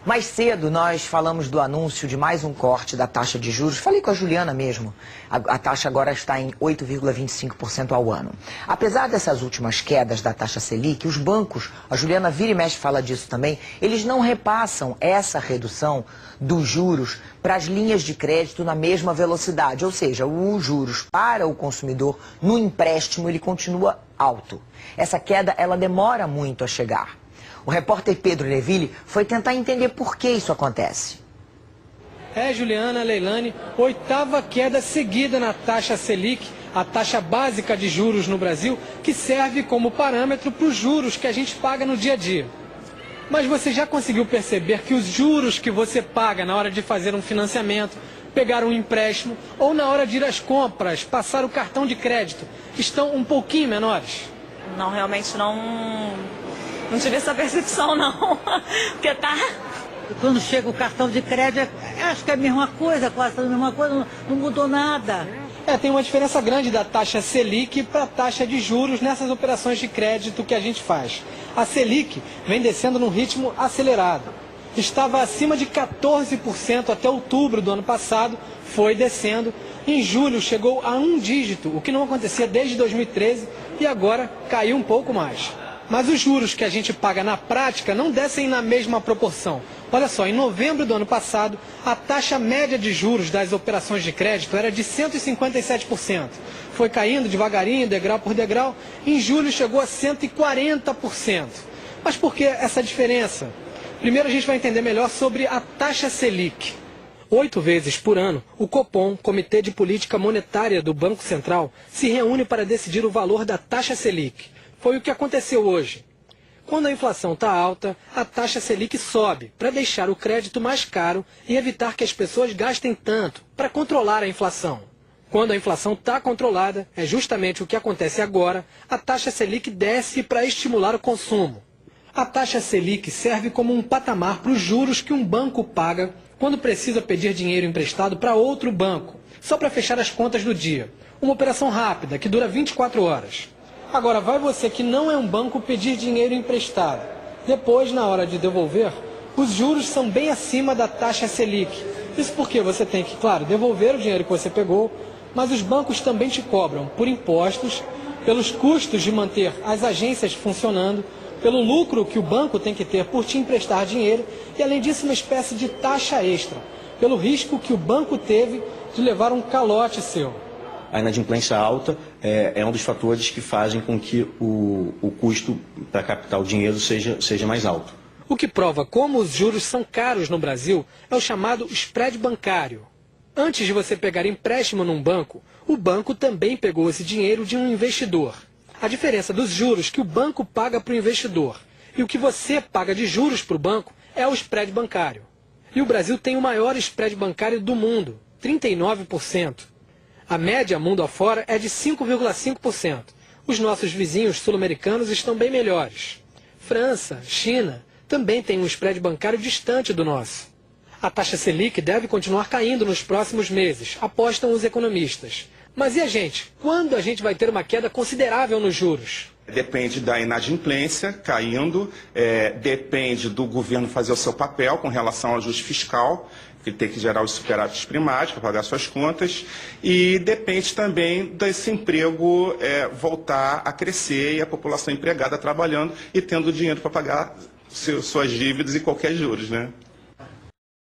Mais cedo nós falamos do anúncio de mais um corte da taxa de juros. Falei com a Juliana mesmo. A taxa agora está em 8,25% ao ano. Apesar dessas últimas quedas da taxa Selic, os bancos, a Juliana vira e mexe fala disso também, eles não repassam essa redução dos juros para as linhas de crédito na mesma velocidade. Ou seja, os juros para o consumidor no empréstimo ele continua alto. Essa queda ela demora muito a chegar. O repórter Pedro Leville foi tentar entender por que isso acontece. Juliana, Leilani, 8ª queda seguida na taxa Selic, a taxa básica de juros no Brasil, que serve como parâmetro para os juros que a gente paga no dia a dia. Mas você já conseguiu perceber que os juros que você paga na hora de fazer um financiamento, pegar um empréstimo ou na hora de ir às compras, passar o cartão de crédito, estão um pouquinho menores? Não, realmente não tive essa percepção, não. Porque tá... Quando chega o cartão de crédito, acho que é a mesma coisa, quase a mesma coisa, não mudou nada. Tem uma diferença grande da taxa Selic para a taxa de juros nessas operações de crédito que a gente faz. A Selic vem descendo num ritmo acelerado. Estava acima de 14% até outubro do ano passado, foi descendo. Em julho chegou a 1 dígito, o que não acontecia desde 2013 e agora caiu um pouco mais. Mas os juros que a gente paga na prática não descem na mesma proporção. Olha só, em novembro do ano passado, a taxa média de juros das operações de crédito era de 157%. Foi caindo devagarinho, degrau por degrau. Em julho chegou a 140%. Mas por que essa diferença? Primeiro a gente vai entender melhor sobre a taxa Selic. 8 vezes por ano, o Copom, Comitê de Política Monetária do Banco Central, se reúne para decidir o valor da taxa Selic. Foi o que aconteceu hoje. Quando a inflação está alta, a taxa Selic sobe para deixar o crédito mais caro e evitar que as pessoas gastem tanto, para controlar a inflação. Quando a inflação está controlada, é justamente o que acontece agora, a taxa Selic desce para estimular o consumo. A taxa Selic serve como um patamar para os juros que um banco paga quando precisa pedir dinheiro emprestado para outro banco, só para fechar as contas do dia. Uma operação rápida, que dura 24 horas. Agora, vai você que não é um banco pedir dinheiro emprestado. Depois, na hora de devolver, os juros são bem acima da taxa Selic. Isso porque você tem que, claro, devolver o dinheiro que você pegou, mas os bancos também te cobram por impostos, pelos custos de manter as agências funcionando, pelo lucro que o banco tem que ter por te emprestar dinheiro e, além disso, uma espécie de taxa extra, pelo risco que o banco teve de levar um calote seu. A inadimplência alta é um dos fatores que fazem com que o custo para captar o dinheiro seja mais alto. O que prova como os juros são caros no Brasil é o chamado spread bancário. Antes de você pegar empréstimo num banco, o banco também pegou esse dinheiro de um investidor. A diferença dos juros que o banco paga para o investidor e o que você paga de juros para o banco é o spread bancário. E o Brasil tem o maior spread bancário do mundo, 39%. A média mundo afora é de 5,5%. Os nossos vizinhos sul-americanos estão bem melhores. França, China, também têm um spread bancário distante do nosso. A taxa Selic deve continuar caindo nos próximos meses, apostam os economistas. Mas e a gente? Quando a gente vai ter uma queda considerável nos juros? Depende da inadimplência caindo, depende do governo fazer o seu papel com relação ao ajuste fiscal, que tem que gerar os superávites primários para pagar suas contas, e depende também desse emprego voltar a crescer e a população empregada trabalhando e tendo dinheiro para pagar suas dívidas e qualquer juros, né?